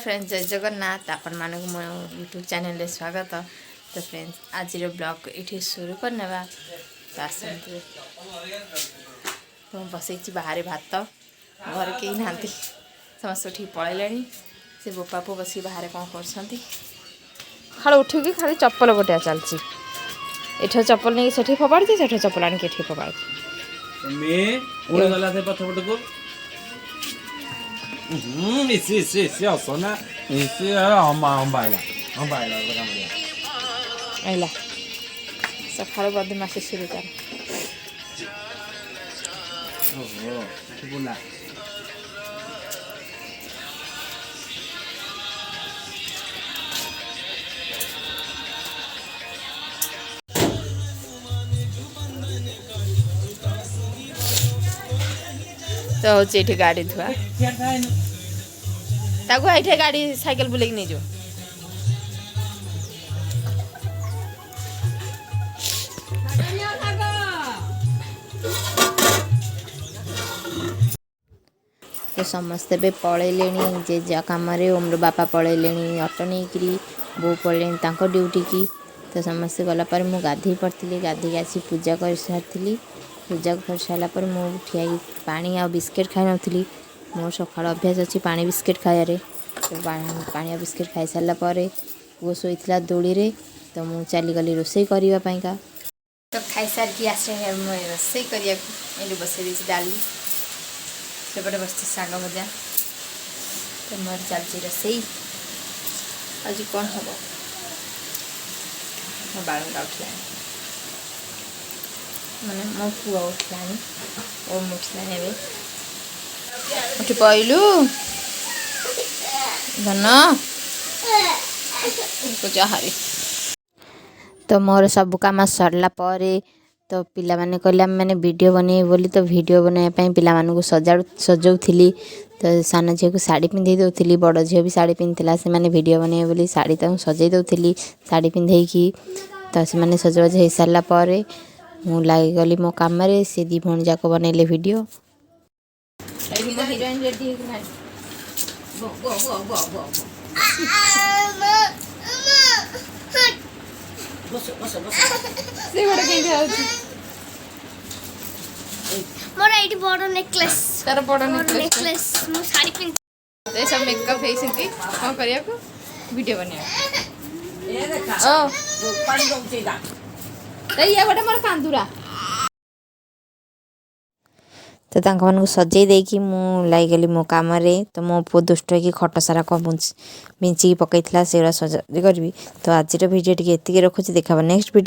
Friends जय जगन्नाथ आपण मानक मो यूट्यूब चैनल स्वागत। तो फ्रेंड्स आज ब्लॉग ये शुरू करने तो आसते तो बसई बाहर भात घर कहीं ना समस्त उठी पलैले से बोपा पु बस बाहर कौन कर खाली उठिकी खाली चप्पल गोटे चलती एठ चप्पल नहीं से फोपाड़ी से चप्पल आनिक ये फोपाड़ी सकाल बदमाशी शुरू कर तो हूँ गाड़ी धुआ ताकू ये गाड़ी साइकिल बुले नहीं जो तो समस्ते भी पलैले जे जा कम ओम्र बापा पलैले ऑटो नहीं बो पलैले ड्यूटी की। तो समस्ते गलापर मुझे गाधे पड़ी गाधे आसी पूजा कर सारी पूजा कर सारापर मुझे ठिया पानी आ बिस्किट खाई नी मोर सकाल अभ्यास अच्छी पानी बिस्किट खायारे। तो पानी बिस्किट खाई सारापर पुओ शोला दोली रे तो मुझे चलीगली रोसे करने तो खाई सारिकी आस रोसे कर बसई डाली सेपटे बस शाग भजा तो मोर चलती रोसे आज कौन हम मो बालुंगा उठला माने मो पुआ उठला ओ उठला उठी पइलु धन हारी। तो मोर सब काम सरला परे तो पिला माने कहले मैंने वीडियो बने बोली तो वीडियो बनाया पिला मानू सजाऊली। तो सान झील को शाढ़ी पिंधे दौली बड़ झील भी शाढ़ी पिंधला से मैंने वीडियो बने बोली शाढ़ी सजाई दौली शाढ़ी पिंधेकी। तो से मैंने सजबाज हो सारापर मु लगी गली मो कम से दी भौणी जाक बनइले वीडियो। मोर एटी बड़ नेकलेस तार बड़ नेकलेस मु साड़ी पिन ए सब मेकअप हे सिंती कोन करिया को वीडियो बनिया ए देखा ओ पानी दउचेला ए या गोटे मोर कांदुरा तो तांक मन को सजई देकी मु लाई गली मो काम रे। तो मो पो दुष्ट की खट सारा को बिंची पकईथला सेरा सजा करबी। तो आज वीडियो टिके एतिके रखुची देखा नेक्स्ट वीडियो।